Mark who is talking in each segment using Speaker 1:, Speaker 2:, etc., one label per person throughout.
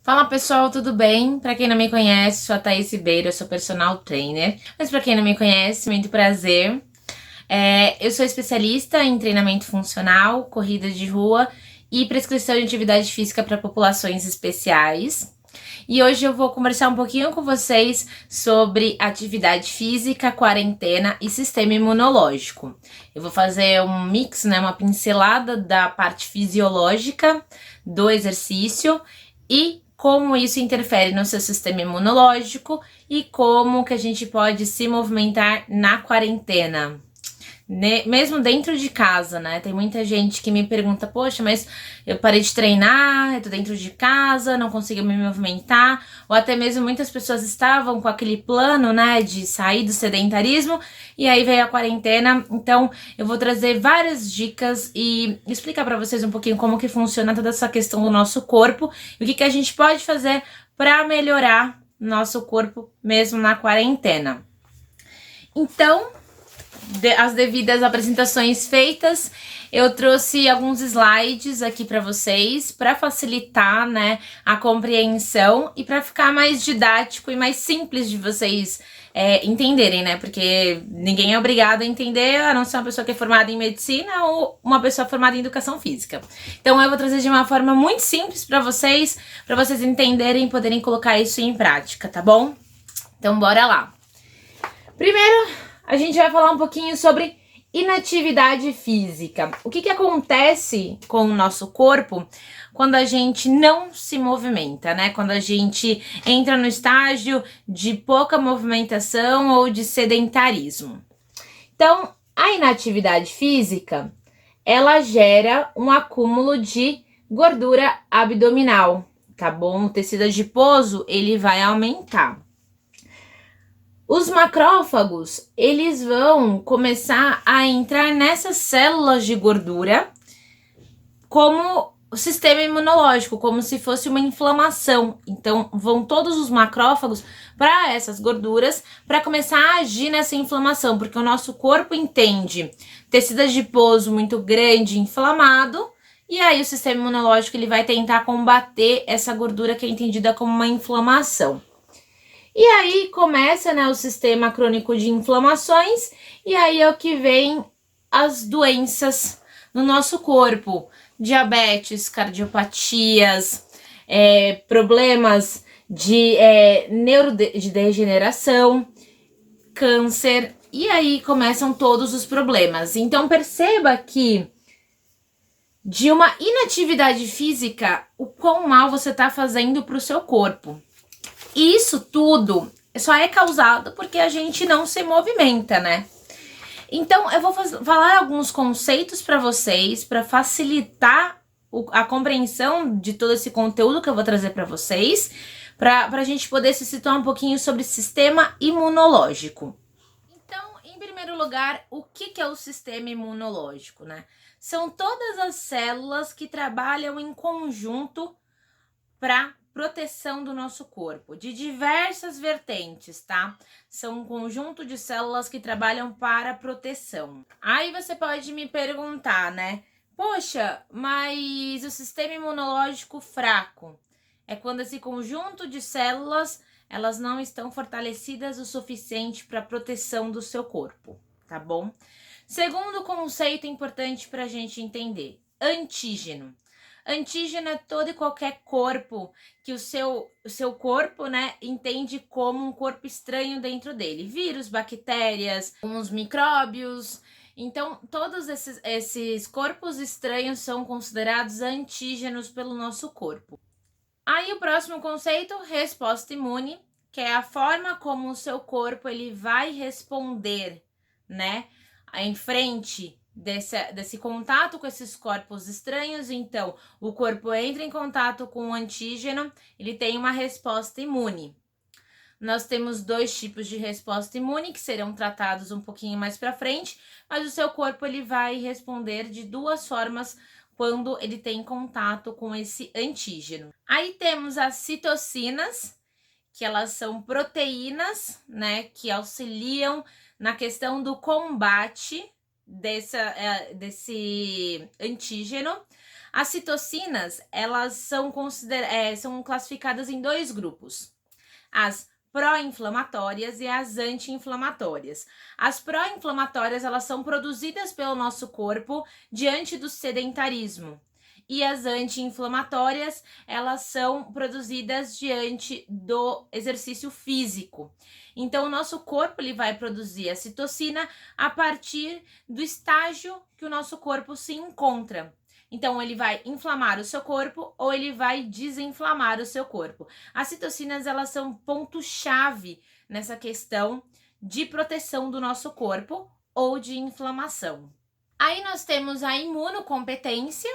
Speaker 1: Fala pessoal, tudo bem? Pra quem não me conhece, sou a Thaís Ribeiro, eu sou personal trainer. Mas pra quem não me conhece, muito prazer. Eu sou especialista em treinamento funcional, corrida de rua e prescrição de atividade física para populações especiais. E hoje eu vou conversar um pouquinho com vocês sobre atividade física, quarentena e sistema imunológico. Eu vou fazer um mix, né, uma pincelada da parte fisiológica do exercício e como isso interfere no seu sistema imunológico e como que a gente pode se movimentar na quarentena. Mesmo dentro de casa, né? Tem muita gente que me pergunta, poxa, mas eu parei de treinar, eu tô dentro de casa, não consigo me movimentar, ou até mesmo muitas pessoas estavam com aquele plano, né, de sair do sedentarismo, e aí veio a quarentena. Então eu vou trazer várias dicas e explicar para vocês um pouquinho como que funciona toda essa questão do nosso corpo e o que a gente pode fazer para melhorar nosso corpo mesmo na quarentena. Então, as devidas apresentações feitas, eu trouxe alguns slides aqui para vocês, para facilitar, né, a compreensão e para ficar mais didático e mais simples de vocês entenderem, né, porque ninguém é obrigado a entender, a não ser uma pessoa que é formada em medicina ou uma pessoa formada em educação física. Então eu vou trazer de uma forma muito simples para vocês entenderem e poderem colocar isso em prática, tá bom? Então bora lá. Primeiro, a gente vai falar um pouquinho sobre inatividade física. O que acontece com o nosso corpo quando a gente não se movimenta, né? Quando a gente entra no estágio de pouca movimentação ou de sedentarismo. Então, a inatividade física, ela gera um acúmulo de gordura abdominal, tá bom? O tecido adiposo, ele vai aumentar. Os macrófagos, eles vão começar a entrar nessas células de gordura como o sistema imunológico, como se fosse uma inflamação. Então, vão todos os macrófagos para essas gorduras para começar a agir nessa inflamação, porque o nosso corpo entende tecido adiposo muito grande, inflamado, e aí o sistema imunológico ele vai tentar combater essa gordura que é entendida como uma inflamação. E aí começa, né, o sistema crônico de inflamações, e aí é o que vem as doenças no nosso corpo. Diabetes, cardiopatias, problemas de neurodegeneração, câncer, e aí começam todos os problemas. Então perceba que de uma inatividade física, o quão mal você está fazendo para o seu corpo. E isso tudo só é causado porque a gente não se movimenta, né? Então, eu vou falar alguns conceitos para vocês, para facilitar a compreensão de todo esse conteúdo que eu vou trazer para vocês, para a gente poder se situar um pouquinho sobre sistema imunológico. Então, em primeiro lugar, o que é o sistema imunológico, né? São todas as células que trabalham em conjunto para proteção do nosso corpo, de diversas vertentes, tá? São um conjunto de células que trabalham para proteção. Aí você pode me perguntar, né? Poxa, mas o sistema imunológico fraco é quando esse conjunto de células elas não estão fortalecidas o suficiente para proteção do seu corpo, tá bom? Segundo conceito importante para a gente entender, antígeno. Antígeno é todo e qualquer corpo que o seu corpo, né, entende como um corpo estranho dentro dele. Vírus, bactérias, uns micróbios. Então, todos esses corpos estranhos são considerados antígenos pelo nosso corpo. Aí o próximo conceito, resposta imune, que é a forma como o seu corpo ele vai responder, né, em frente desse contato com esses corpos estranhos. Então, o corpo entra em contato com o antígeno, ele tem uma resposta imune. Nós temos dois tipos de resposta imune que serão tratados um pouquinho mais para frente, mas o seu corpo ele vai responder de duas formas quando ele tem contato com esse antígeno. Aí temos as citocinas, que elas são proteínas, né, que auxiliam na questão do combate desse antígeno. As citocinas, elas são classificadas em dois grupos. As pró-inflamatórias e as anti-inflamatórias. As pró-inflamatórias, elas são produzidas pelo nosso corpo diante do sedentarismo. E as anti-inflamatórias, elas são produzidas diante do exercício físico. Então, o nosso corpo ele vai produzir a citocina a partir do estágio que o nosso corpo se encontra. Então, ele vai inflamar o seu corpo ou ele vai desinflamar o seu corpo. As citocinas, elas são ponto-chave nessa questão de proteção do nosso corpo ou de inflamação. Aí nós temos a imunocompetência,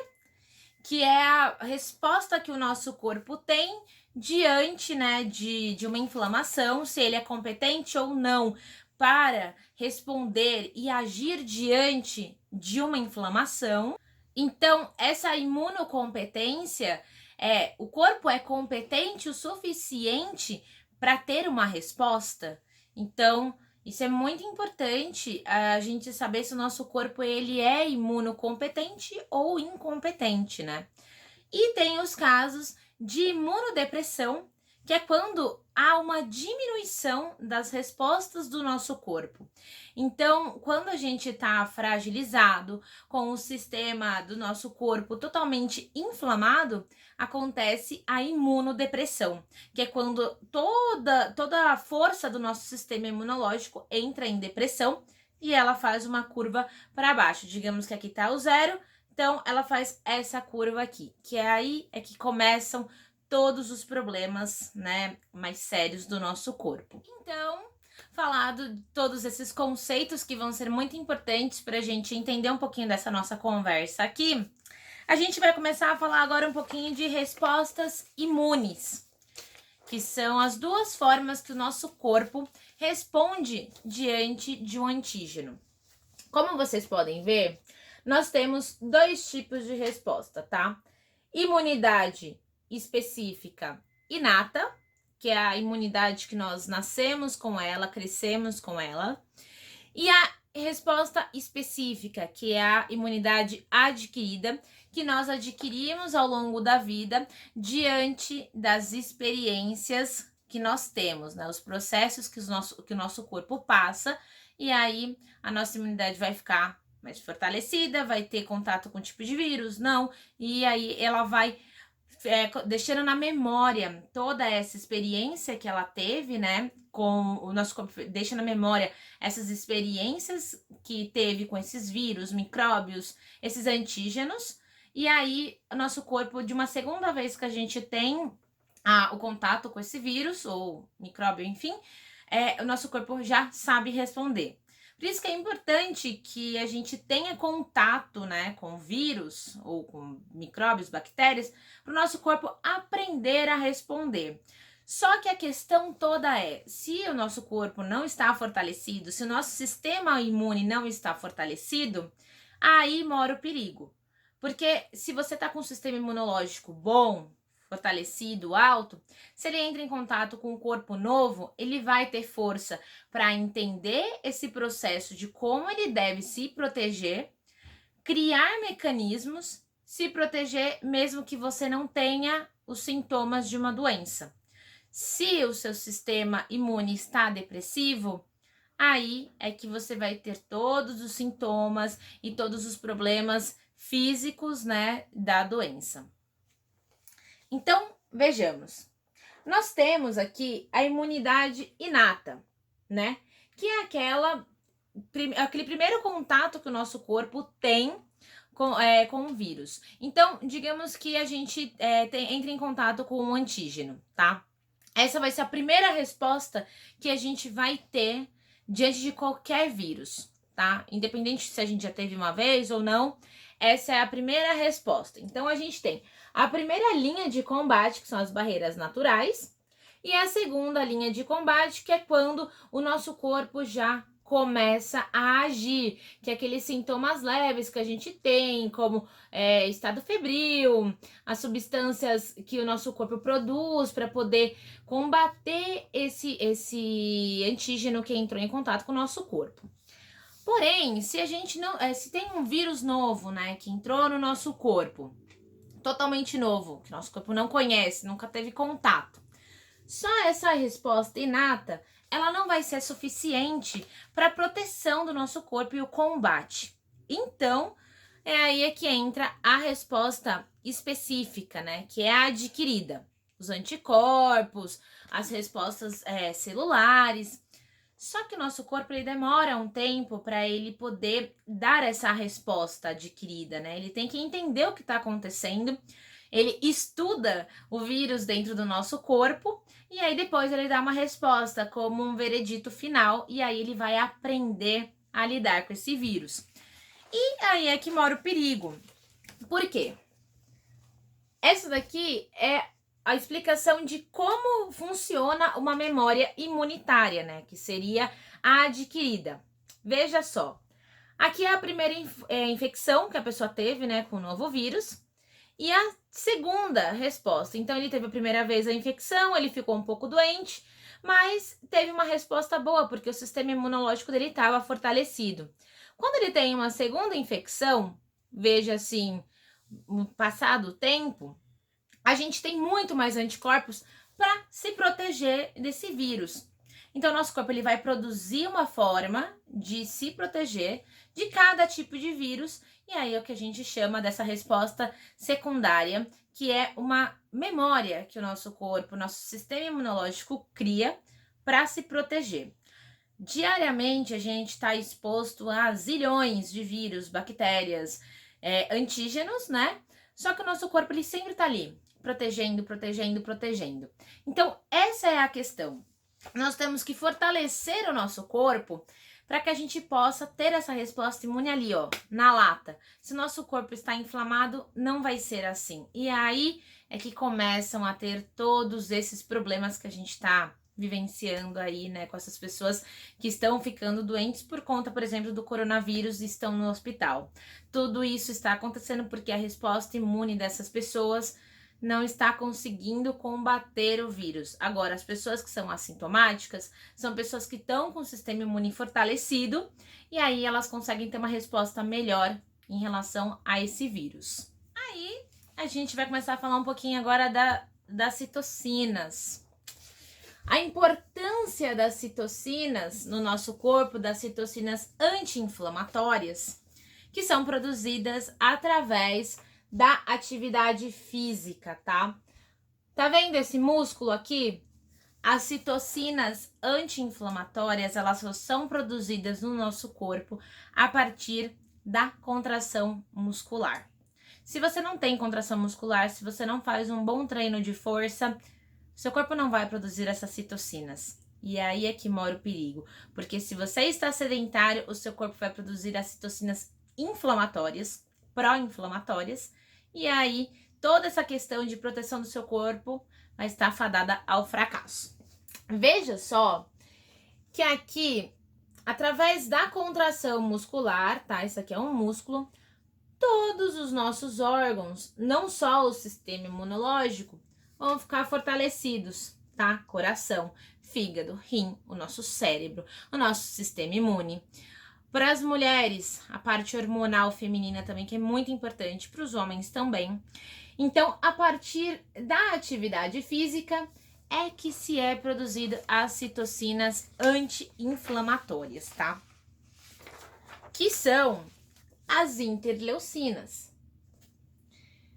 Speaker 1: que é a resposta que o nosso corpo tem diante, né, de uma inflamação, se ele é competente ou não para responder e agir diante de uma inflamação. Então, essa imunocompetência o corpo é competente o suficiente para ter uma resposta. Então, isso é muito importante a gente saber se o nosso corpo ele é imunocompetente ou incompetente, né? E tem os casos de imunodepressão, que é quando há uma diminuição das respostas do nosso corpo. Então, quando a gente está fragilizado, com o sistema do nosso corpo totalmente inflamado, acontece a imunodepressão, que é quando toda a força do nosso sistema imunológico entra em depressão e ela faz uma curva para baixo. Digamos que aqui está o zero, então ela faz essa curva aqui, que aí é que começam todos os problemas, né, mais sérios do nosso corpo. Então, falado de todos esses conceitos que vão ser muito importantes para a gente entender um pouquinho dessa nossa conversa aqui, a gente vai começar a falar agora um pouquinho de respostas imunes, que são as duas formas que o nosso corpo responde diante de um antígeno. Como vocês podem ver, nós temos dois tipos de resposta, tá? Imunidade específica inata, que é a imunidade que nós nascemos com ela, crescemos com ela, e a resposta específica, que é a imunidade adquirida, que nós adquirimos ao longo da vida diante das experiências que nós temos, né? Os processos que o nosso corpo passa, e aí a nossa imunidade vai ficar mais fortalecida, vai ter contato com o tipo de vírus, não, e aí ela vai deixando na memória toda essa experiência que ela teve, né, com o nosso corpo, deixa na memória essas experiências que teve com esses vírus, micróbios, esses antígenos, e aí o nosso corpo, de uma segunda vez que a gente tem o contato com esse vírus, ou micróbio, enfim, o nosso corpo já sabe responder. Por isso que é importante que a gente tenha contato, né, com vírus ou com micróbios, bactérias, para o nosso corpo aprender a responder. Só que a questão toda é, se o nosso corpo não está fortalecido, se o nosso sistema imune não está fortalecido, aí mora o perigo. Porque se você está com um sistema imunológico bom, fortalecido, alto, se ele entra em contato com um corpo novo, ele vai ter força para entender esse processo de como ele deve se proteger, criar mecanismos, se proteger mesmo que você não tenha os sintomas de uma doença. Se o seu sistema imune está depressivo, aí é que você vai ter todos os sintomas e todos os problemas físicos, né, da doença. Então, vejamos. Nós temos aqui a imunidade inata, né? Que é aquele primeiro contato que o nosso corpo tem com o vírus. Então, digamos que a gente entra em contato com um antígeno, tá? Essa vai ser a primeira resposta que a gente vai ter diante de qualquer vírus, tá? Independente se a gente já teve uma vez ou não, essa é a primeira resposta. Então, a gente tem a primeira linha de combate, que são as barreiras naturais, e a segunda linha de combate, que é quando o nosso corpo já começa a agir, que é aqueles sintomas leves que a gente tem, como estado febril, as substâncias que o nosso corpo produz para poder combater esse antígeno que entrou em contato com o nosso corpo. Porém, se a gente não, se tem um vírus novo, né, que entrou no nosso corpo, totalmente novo, que nosso corpo não conhece, nunca teve contato. Só essa resposta inata, ela não vai ser suficiente para a proteção do nosso corpo e o combate. Então, é aí que entra a resposta específica, né? Que é a adquirida. Os anticorpos, as respostas celulares. Só que o nosso corpo ele demora um tempo para ele poder dar essa resposta adquirida, né? Ele tem que entender o que está acontecendo. Ele estuda o vírus dentro do nosso corpo e aí depois ele dá uma resposta como um veredito final e aí ele vai aprender a lidar com esse vírus. E aí é que mora o perigo. Por quê? Essa daqui é a explicação de como funciona uma memória imunitária, né? Que seria a adquirida. Veja só. Aqui é a primeira infecção que a pessoa teve, né? Com o novo vírus. E a segunda resposta. Então, ele teve a primeira vez a infecção, ele ficou um pouco doente, mas teve uma resposta boa, porque o sistema imunológico dele estava fortalecido. Quando ele tem uma segunda infecção, veja assim, passado o tempo, a gente tem muito mais anticorpos para se proteger desse vírus. Então, nosso corpo ele vai produzir uma forma de se proteger de cada tipo de vírus, e aí é o que a gente chama dessa resposta secundária, que é uma memória que o nosso corpo, o nosso sistema imunológico cria para se proteger. Diariamente, a gente está exposto a zilhões de vírus, bactérias, antígenos, né? Só que o nosso corpo ele sempre está ali, protegendo, protegendo, protegendo. Então, essa é a questão. Nós temos que fortalecer o nosso corpo para que a gente possa ter essa resposta imune ali, ó, na lata. Se o nosso corpo está inflamado, não vai ser assim. E aí é que começam a ter todos esses problemas que a gente está vivenciando aí, né, com essas pessoas que estão ficando doentes por conta, por exemplo, do coronavírus e estão no hospital. Tudo isso está acontecendo porque a resposta imune dessas pessoas não está conseguindo combater o vírus. Agora, as pessoas que são assintomáticas são pessoas que estão com o sistema imune fortalecido e aí elas conseguem ter uma resposta melhor em relação a esse vírus. Aí, a gente vai começar a falar um pouquinho agora das citocinas. A importância das citocinas no nosso corpo, das citocinas anti-inflamatórias, que são produzidas através da atividade física, tá? Tá vendo esse músculo aqui? As citocinas anti-inflamatórias, elas só são produzidas no nosso corpo a partir da contração muscular. Se você não tem contração muscular, se você não faz um bom treino de força, seu corpo não vai produzir essas citocinas. E aí é que mora o perigo. Porque se você está sedentário, o seu corpo vai produzir as citocinas inflamatórias, pró-inflamatórias, e aí toda essa questão de proteção do seu corpo vai estar fadada ao fracasso. Veja só que aqui, através da contração muscular, tá? Isso aqui é um músculo, todos os nossos órgãos, não só o sistema imunológico, vão ficar fortalecidos, tá? Coração, fígado, rim, o nosso cérebro, o nosso sistema imune. Para as mulheres, a parte hormonal feminina também, que é muito importante, para os homens também. Então, a partir da atividade física é que se é produzido as citocinas anti-inflamatórias, tá? Que são as interleucinas.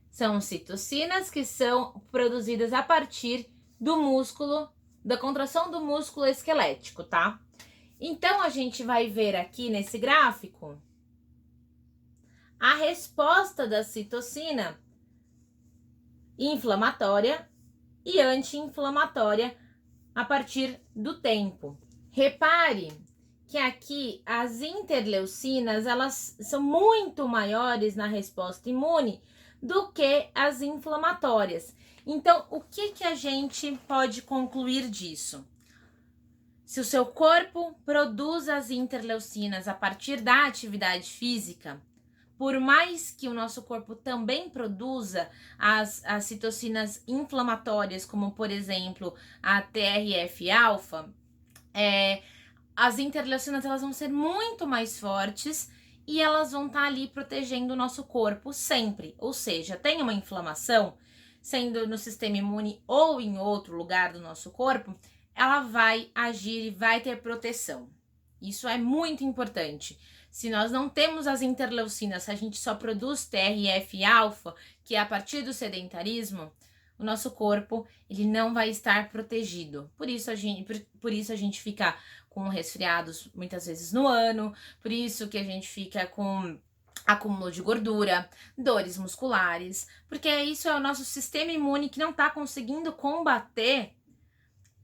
Speaker 1: São citocinas que são produzidas a partir do músculo, da contração do músculo esquelético, tá? Então, a gente vai ver aqui nesse gráfico a resposta da citocina inflamatória e anti-inflamatória a partir do tempo. Repare que aqui as interleucinas, elas são muito maiores na resposta imune do que as inflamatórias. Então, o que a gente pode concluir disso? Se o seu corpo produz as interleucinas a partir da atividade física, por mais que o nosso corpo também produza as citocinas inflamatórias, como por exemplo a TRF-alfa, as interleucinas elas vão ser muito mais fortes e elas vão estar ali protegendo o nosso corpo sempre. Ou seja, tem uma inflamação, sendo no sistema imune ou em outro lugar do nosso corpo, ela vai agir e vai ter proteção. Isso é muito importante. Se nós não temos as interleucinas, se a gente só produz TRF-alfa, que é a partir do sedentarismo, o nosso corpo ele não vai estar protegido. Por isso a gente fica com resfriados muitas vezes no ano, por isso que a gente fica com acúmulo de gordura, dores musculares, porque isso é o nosso sistema imune que não está conseguindo combater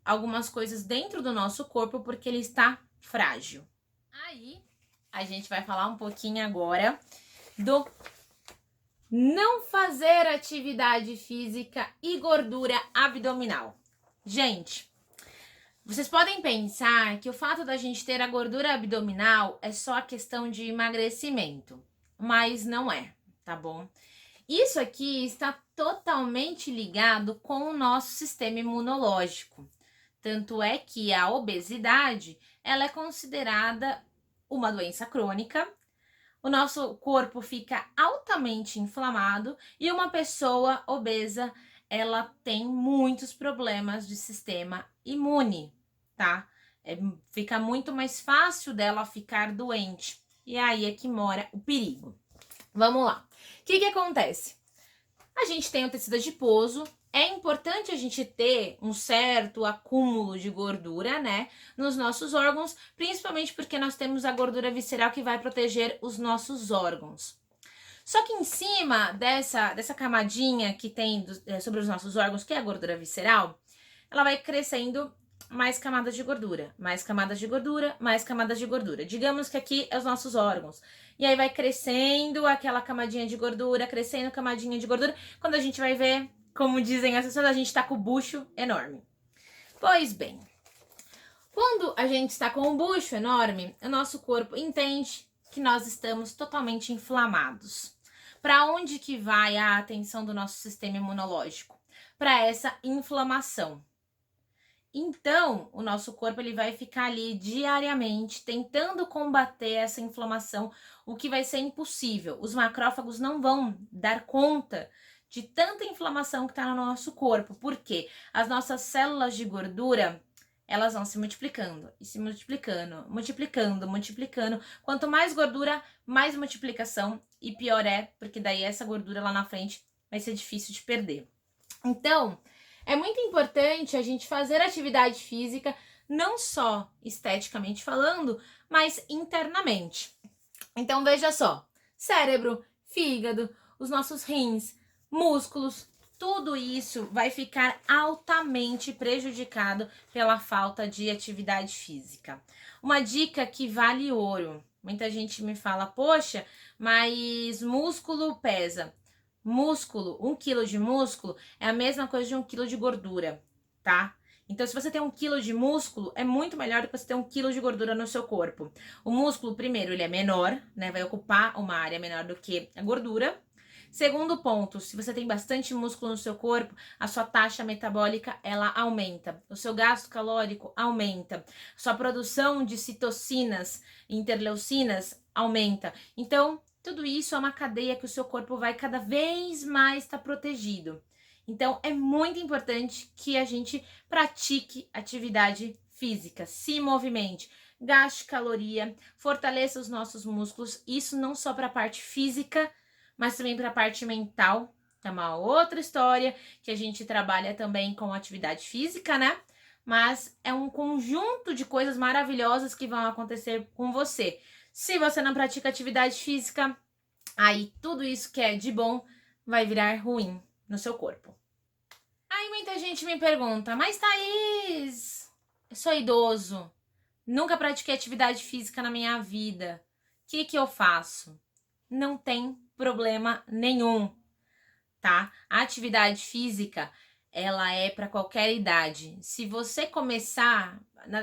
Speaker 1: algumas coisas dentro do nosso corpo porque ele está frágil. Aí a gente vai falar um pouquinho agora do não fazer atividade física e gordura abdominal. Gente, vocês podem pensar que o fato da gente ter a gordura abdominal é só a questão de emagrecimento, mas não é, tá bom? Isso aqui está totalmente ligado com o nosso sistema imunológico. Tanto é que a obesidade, ela é considerada uma doença crônica. O nosso corpo fica altamente inflamado e uma pessoa obesa, ela tem muitos problemas de sistema imune, tá? Fica muito mais fácil dela ficar doente. E aí é que mora o perigo. Vamos lá. O que acontece? A gente tem o tecido adiposo. É importante a gente ter um certo acúmulo de gordura, né, nos nossos órgãos, principalmente porque nós temos a gordura visceral que vai proteger os nossos órgãos. Só que em cima dessa camadinha que tem sobre os nossos órgãos, que é a gordura visceral, ela vai crescendo mais camadas de gordura, mais camadas de gordura, mais camadas de gordura. Digamos que aqui é os nossos órgãos. E aí vai crescendo aquela camadinha de gordura, crescendo camadinha de gordura. Quando a gente vai ver, como dizem as pessoas, a gente tá com o bucho enorme. Pois bem, quando a gente está com um bucho enorme, o nosso corpo entende que nós estamos totalmente inflamados. Para onde que vai a atenção do nosso sistema imunológico? Para essa inflamação. Então, o nosso corpo ele vai ficar ali diariamente tentando combater essa inflamação, o que vai ser impossível. Os macrófagos não vão dar conta de tanta inflamação que está no nosso corpo, porque as nossas células de gordura, elas vão se multiplicando e se multiplicando, multiplicando. Quanto mais gordura, mais multiplicação, e pior é, porque daí essa gordura lá na frente vai ser difícil de perder. Então, é muito importante a gente fazer atividade física, não só esteticamente falando, mas internamente. Então, veja só, cérebro, fígado, os nossos rins, músculos, tudo isso vai ficar altamente prejudicado pela falta de atividade física. Uma dica que vale ouro. Muita gente me fala, poxa, mas músculo pesa. Músculo, 1 quilo de músculo é a mesma coisa de 1 quilo de gordura, tá? Então, se você tem 1 quilo de músculo, é muito melhor do que você ter 1 quilo de gordura no seu corpo. O músculo, primeiro, ele é menor, né? Vai ocupar uma área menor do que a gordura. Segundo ponto, se você tem bastante músculo no seu corpo, a sua taxa metabólica, ela aumenta. O seu gasto calórico aumenta. Sua produção de citocinas, interleucinas, aumenta. Então, tudo isso é uma cadeia que o seu corpo vai cada vez mais estar protegido. Então, é muito importante que a gente pratique atividade física, se movimente, gaste caloria, fortaleça os nossos músculos. Isso não só para a parte física, mas também para a parte mental. É uma outra história que a gente trabalha também com atividade física, né? Mas é um conjunto de coisas maravilhosas que vão acontecer com você. Se você não pratica atividade física, aí tudo isso que é de bom vai virar ruim no seu corpo. Aí muita gente me pergunta, mas Thaís, eu sou idoso, nunca pratiquei atividade física na minha vida, o que eu faço? Não tem problema nenhum, tá? A atividade física, ela é para qualquer idade. Se você começar,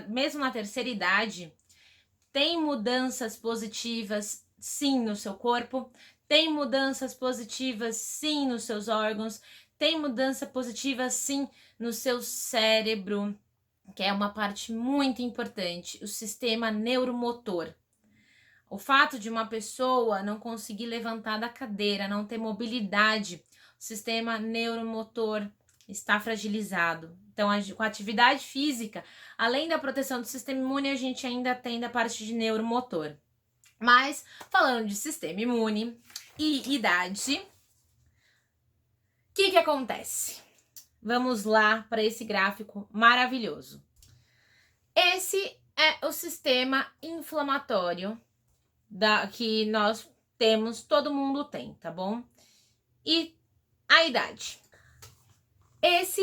Speaker 1: mesmo na terceira idade, tem mudanças positivas, sim, no seu corpo, tem mudanças positivas, sim, nos seus órgãos, tem mudança positiva, sim, no seu cérebro, que é uma parte muito importante, o sistema neuromotor. O fato de uma pessoa não conseguir levantar da cadeira, não ter mobilidade, o sistema neuromotor está fragilizado. Então, com a atividade física, além da proteção do sistema imune, a gente ainda tem da parte de neuromotor. Mas, falando de sistema imune e idade, o que acontece? Vamos lá para esse gráfico maravilhoso. Esse é o sistema inflamatório que nós temos, todo mundo tem, tá bom? E a idade. Esse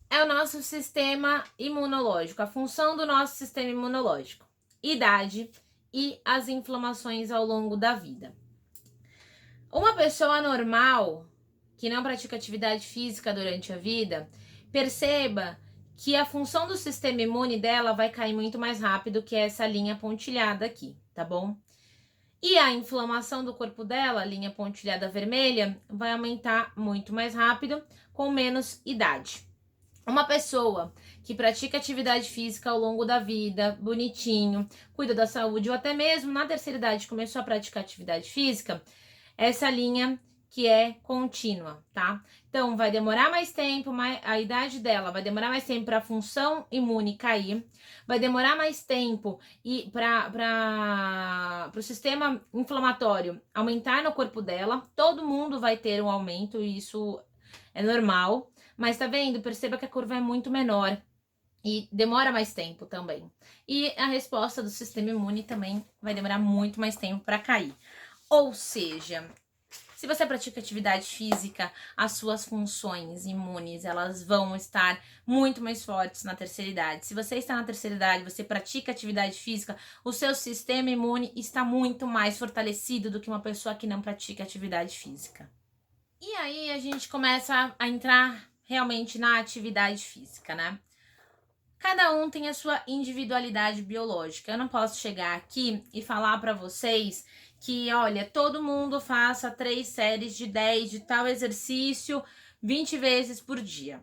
Speaker 1: é o nosso sistema imunológico, a função do nosso sistema imunológico, idade e as inflamações ao longo da vida. Uma pessoa normal que não pratica atividade física durante a vida, perceba que a função do sistema imune dela vai cair muito mais rápido que essa linha pontilhada aqui, tá bom? E a inflamação do corpo dela, a linha pontilhada vermelha, vai aumentar muito mais rápido com menos idade. Uma pessoa que pratica atividade física ao longo da vida, bonitinho, cuida da saúde, ou até mesmo na terceira idade começou a praticar atividade física, essa linha que é contínua, tá? Então, vai demorar mais tempo, a idade dela vai demorar mais tempo para a função imune cair, vai demorar mais tempo e para o sistema inflamatório aumentar no corpo dela. Todo mundo vai ter um aumento, e isso é normal, mas tá vendo? Perceba que a curva é muito menor e demora mais tempo também. E a resposta do sistema imune também vai demorar muito mais tempo para cair. Ou seja, se você pratica atividade física, as suas funções imunes, elas vão estar muito mais fortes na terceira idade. Se você está na terceira idade, você pratica atividade física, o seu sistema imune está muito mais fortalecido do que uma pessoa que não pratica atividade física. E aí a gente começa a entrar realmente na atividade física, né? Cada um tem a sua individualidade biológica. Eu não posso chegar aqui e falar para vocês que, olha, todo mundo faça 3 séries de 10 de tal exercício 20 vezes por dia.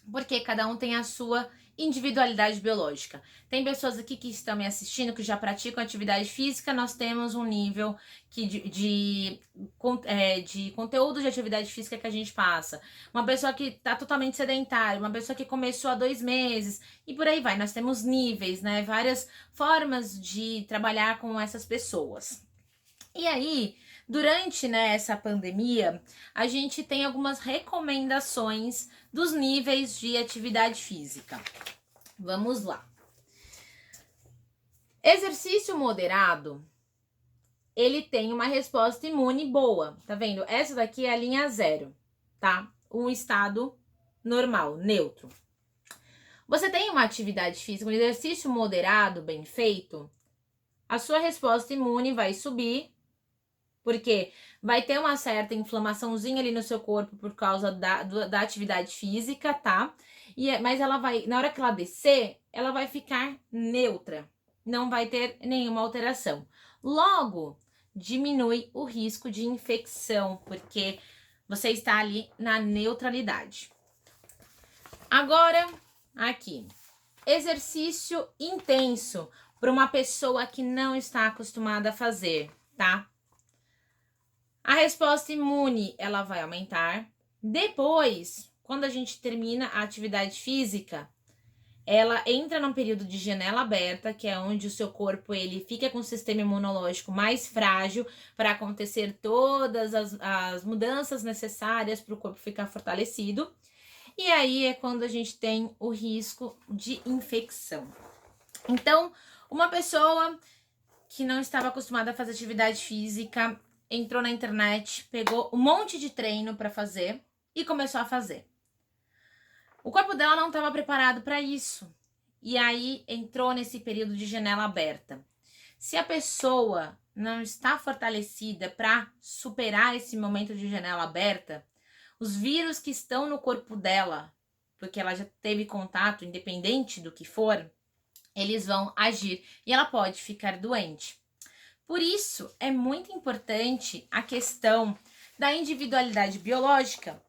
Speaker 1: Porque cada um tem a sua individualidade biológica. Tem pessoas aqui que estão me assistindo que já praticam atividade física, nós temos um nível de conteúdo de atividade física que a gente passa. Uma pessoa que está totalmente sedentária, uma pessoa que começou há 2 meses e por aí vai. Nós temos níveis, né? Várias formas de trabalhar com essas pessoas. E aí, durante, né, essa pandemia, a gente tem algumas recomendações dos níveis de atividade física. Vamos lá. Exercício moderado, ele tem uma resposta imune boa, tá vendo? Essa daqui é a linha 0, tá? Um estado normal, neutro. Você tem uma atividade física, um exercício moderado, bem feito, a sua resposta imune vai subir, porque vai ter uma certa inflamaçãozinha ali no seu corpo por causa da atividade física, tá? Mas ela vai, na hora que ela descer, ela vai ficar neutra. Não vai ter nenhuma alteração. Logo, diminui o risco de infecção, porque você está ali na neutralidade. Agora, aqui. Exercício intenso para uma pessoa que não está acostumada a fazer, tá? A resposta imune, ela vai aumentar. Depois, quando a gente termina a atividade física, ela entra num período de janela aberta, que é onde o seu corpo ele fica com o sistema imunológico mais frágil para acontecer todas as mudanças necessárias para o corpo ficar fortalecido. E aí é quando a gente tem o risco de infecção. Então, uma pessoa que não estava acostumada a fazer atividade física entrou na internet, pegou um monte de treino para fazer e começou a fazer. O corpo dela não estava preparado para isso. E aí entrou nesse período de janela aberta. Se a pessoa não está fortalecida para superar esse momento de janela aberta, os vírus que estão no corpo dela, porque ela já teve contato, independente do que for, eles vão agir e ela pode ficar doente. Por isso, é muito importante a questão da individualidade biológica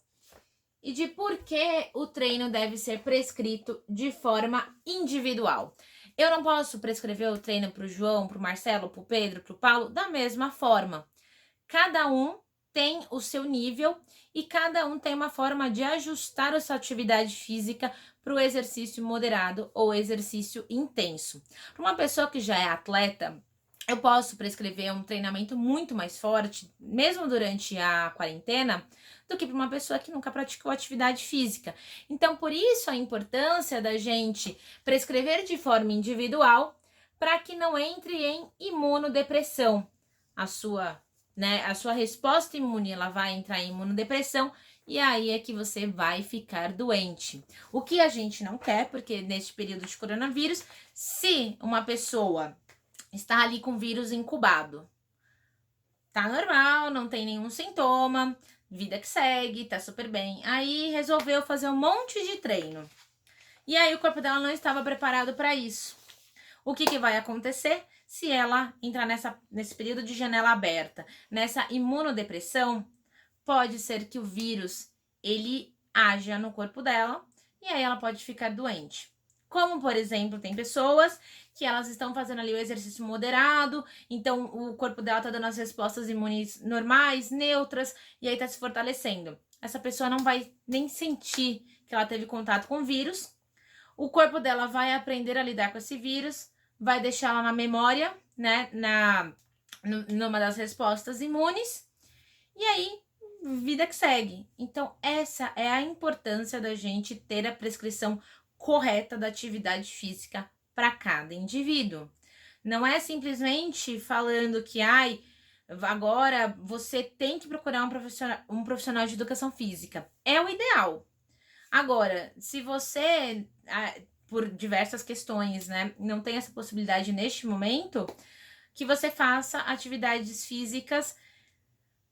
Speaker 1: e de por que o treino deve ser prescrito de forma individual. Eu não posso prescrever o treino para o João, para o Marcelo, para o Pedro, para o Paulo da mesma forma. Cada um tem o seu nível e cada um tem uma forma de ajustar a sua atividade física para o exercício moderado ou exercício intenso. Para uma pessoa que já é atleta, eu posso prescrever um treinamento muito mais forte, mesmo durante a quarentena, do que para uma pessoa que nunca praticou atividade física. Então, por isso a importância da gente prescrever de forma individual para que não entre em imunodepressão. A sua resposta imune ela vai entrar em imunodepressão e aí é que você vai ficar doente. O que a gente não quer, porque neste período de coronavírus, se uma pessoa está ali com vírus incubado, tá normal, não tem nenhum sintoma, vida que segue, tá super bem. Aí resolveu fazer um monte de treino. E aí o corpo dela não estava preparado para isso. O que vai acontecer se ela entrar nesse período de janela aberta, nessa imunodepressão? Pode ser que o vírus ele haja no corpo dela e aí ela pode ficar doente. Como, por exemplo, tem pessoas que elas estão fazendo ali o exercício moderado, então o corpo dela tá dando as respostas imunes normais, neutras, e aí tá se fortalecendo. Essa pessoa não vai nem sentir que ela teve contato com o vírus. O corpo dela vai aprender a lidar com esse vírus, vai deixar ela na memória, né, numa das respostas imunes, e aí, vida que segue. Então, essa é a importância da gente ter a prescrição correta da atividade física para cada indivíduo. Não é simplesmente falando que, agora você tem que procurar um profissional de educação física. É o ideal. Agora, se você, por diversas questões, né, não tem essa possibilidade neste momento, que você faça atividades físicas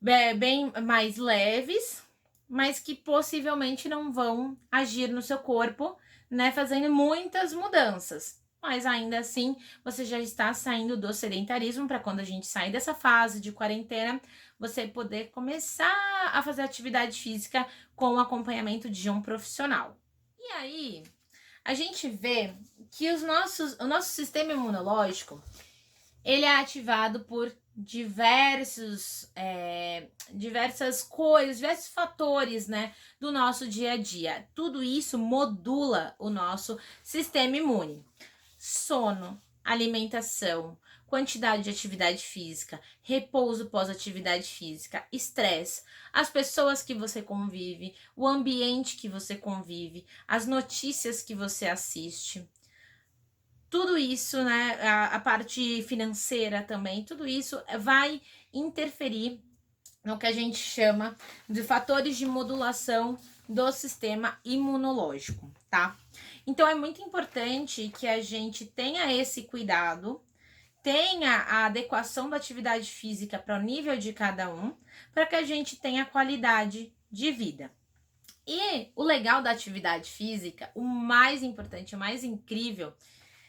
Speaker 1: bem mais leves, mas que possivelmente não vão agir no seu corpo, né, fazendo muitas mudanças. Mas ainda assim, você já está saindo do sedentarismo para quando a gente sair dessa fase de quarentena, você poder começar a fazer atividade física com o acompanhamento de um profissional. E aí, a gente vê que o nosso sistema imunológico, ele é ativado por diversas coisas, diversos fatores, né, do nosso dia a dia. Tudo isso modula o nosso sistema imune. Sono, alimentação, quantidade de atividade física, repouso pós-atividade física, estresse, as pessoas que você convive, o ambiente que você convive, as notícias que você assiste. Tudo isso, né, a parte financeira também, tudo isso vai interferir no que a gente chama de fatores de modulação do sistema imunológico, tá? Então, é muito importante que a gente tenha esse cuidado, tenha a adequação da atividade física para o nível de cada um, para que a gente tenha qualidade de vida. E o legal da atividade física, o mais importante, o mais incrível,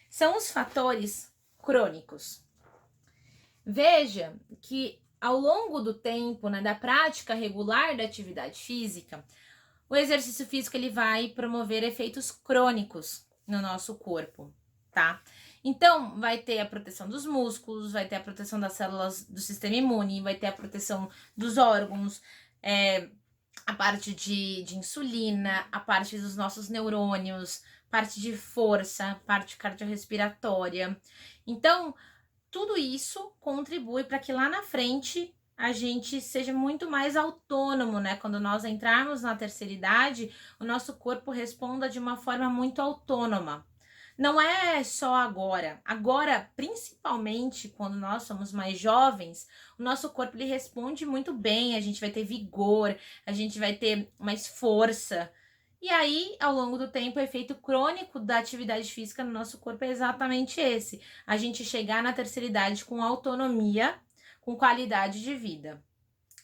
Speaker 1: são os fatores crônicos. Veja que ao longo do tempo, né, da prática regular da atividade física, o exercício físico ele vai promover efeitos crônicos no nosso corpo, tá? Então, vai ter a proteção dos músculos, vai ter a proteção das células do sistema imune, vai ter a proteção dos órgãos, a parte de insulina, a parte dos nossos neurônios, parte de força, parte cardiorrespiratória. Então, tudo isso contribui para que lá na frente a gente seja muito mais autônomo, né? Quando nós entrarmos na terceira idade, o nosso corpo responda de uma forma muito autônoma. Não é só agora. Agora, principalmente quando nós somos mais jovens, o nosso corpo ele responde muito bem, a gente vai ter vigor, a gente vai ter mais força. E aí, ao longo do tempo, o efeito crônico da atividade física no nosso corpo é exatamente esse. A gente chegar na terceira idade com autonomia, com qualidade de vida.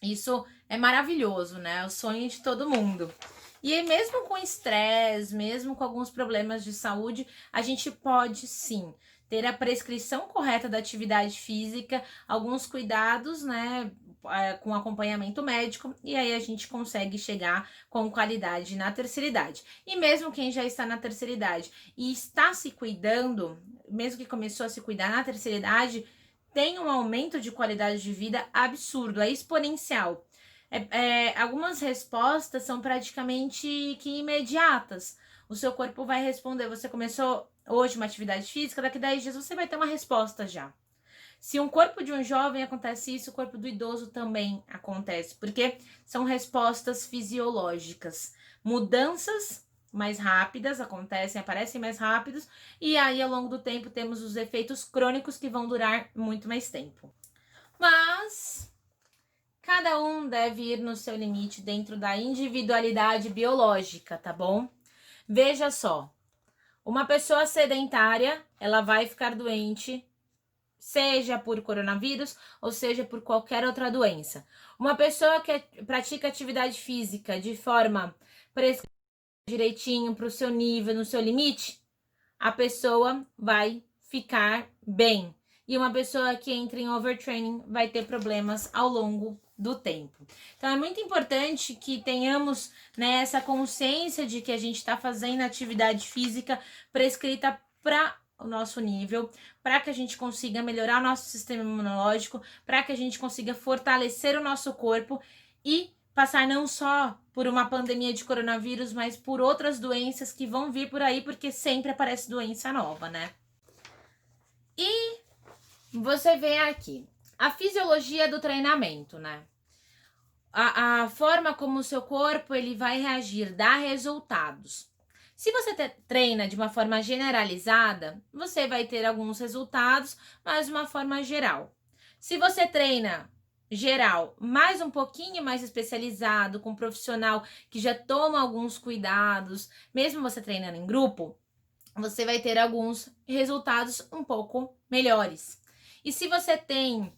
Speaker 1: Isso é maravilhoso, né? É o sonho de todo mundo. E mesmo com estresse, mesmo com alguns problemas de saúde, a gente pode sim ter a prescrição correta da atividade física, alguns cuidados, né? com acompanhamento médico, e aí a gente consegue chegar com qualidade na terceira idade. E mesmo quem já está na terceira idade e está se cuidando, mesmo que começou a se cuidar na terceira idade, tem um aumento de qualidade de vida absurdo, é exponencial. Algumas respostas são praticamente que imediatas. O seu corpo vai responder. Você começou hoje uma atividade física, daqui a 10 dias você vai ter uma resposta já. Se um corpo de um jovem acontece isso, o corpo do idoso também acontece, porque são respostas fisiológicas. Mudanças mais rápidas acontecem, aparecem mais rápidos, e aí ao longo do tempo temos os efeitos crônicos que vão durar muito mais tempo. Mas cada um deve ir no seu limite dentro da individualidade biológica, tá bom? Veja só, uma pessoa sedentária, ela vai ficar doente, seja por coronavírus ou seja por qualquer outra doença. Uma pessoa que pratica atividade física de forma prescrita direitinho para o seu nível, no seu limite, a pessoa vai ficar bem. E uma pessoa que entra em overtraining vai ter problemas ao longo do tempo. Então é muito importante que tenhamos, né, essa consciência de que a gente está fazendo atividade física prescrita para o nosso nível, para que a gente consiga melhorar o nosso sistema imunológico, para que a gente consiga fortalecer o nosso corpo e passar não só por uma pandemia de coronavírus, mas por outras doenças que vão vir por aí, porque sempre aparece doença nova, né? E você vê aqui a fisiologia do treinamento, né? A forma como o seu corpo ele vai reagir, dá resultados. Se você treina de uma forma generalizada, você vai ter alguns resultados, mas de uma forma geral. Se você treina geral, mais um pouquinho mais especializado, com um profissional que já toma alguns cuidados, mesmo você treinando em grupo, você vai ter alguns resultados um pouco melhores. E se você tem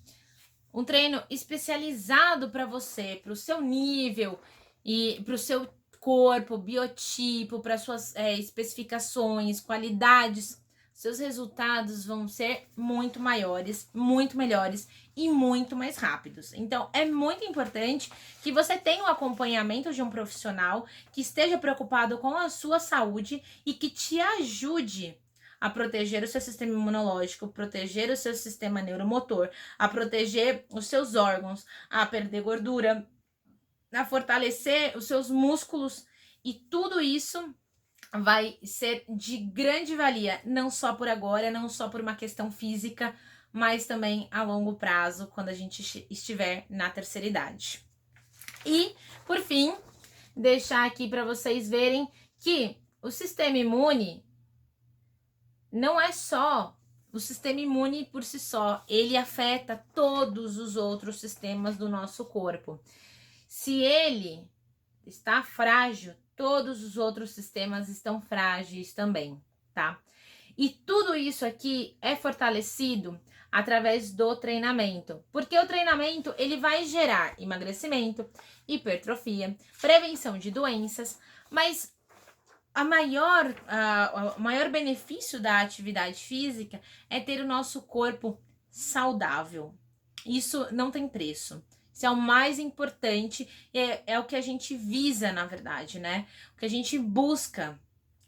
Speaker 1: um treino especializado para você, para o seu nível e para o seu corpo, biotipo, para suas especificações, qualidades, seus resultados vão ser muito maiores, muito melhores e muito mais rápidos. Então, é muito importante que você tenha o acompanhamento de um profissional que esteja preocupado com a sua saúde e que te ajude a proteger o seu sistema imunológico, proteger o seu sistema neuromotor, a proteger os seus órgãos, a perder gordura, a fortalecer os seus músculos, e tudo isso vai ser de grande valia, não só por agora, não só por uma questão física, mas também a longo prazo, quando a gente estiver na terceira idade. E, por fim, deixar aqui para vocês verem que o sistema imune não é só o sistema imune por si só, ele afeta todos os outros sistemas do nosso corpo. Se ele está frágil, todos os outros sistemas estão frágeis também, tá? E tudo isso aqui é fortalecido através do treinamento, porque o treinamento ele vai gerar emagrecimento, hipertrofia, prevenção de doenças, mas o maior benefício da atividade física é ter o nosso corpo saudável. Isso não tem preço. Isso é o mais importante, é o que a gente visa, na verdade, né? O que a gente busca.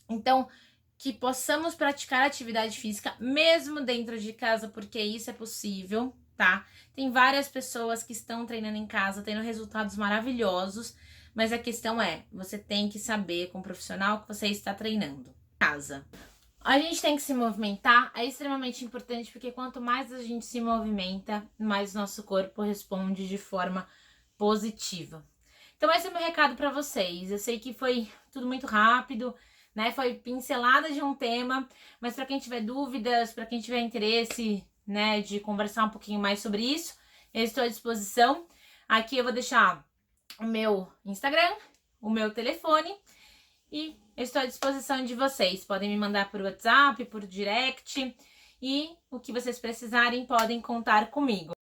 Speaker 1: Então, que possamos praticar atividade física mesmo dentro de casa, porque isso é possível, tá? Tem várias pessoas que estão treinando em casa, tendo resultados maravilhosos, mas a questão é, você tem que saber com o profissional que você está treinando em casa. A gente tem que se movimentar, é extremamente importante, porque quanto mais a gente se movimenta, mais nosso corpo responde de forma positiva. Então esse é o meu recado para vocês. Eu sei que foi tudo muito rápido, né? Foi pincelada de um tema, mas para quem tiver dúvidas, para quem tiver interesse, né, de conversar um pouquinho mais sobre isso, eu estou à disposição. Aqui eu vou deixar o meu Instagram, o meu telefone, e eu estou à disposição de vocês. Podem me mandar por WhatsApp, por direct, e o que vocês precisarem podem contar comigo.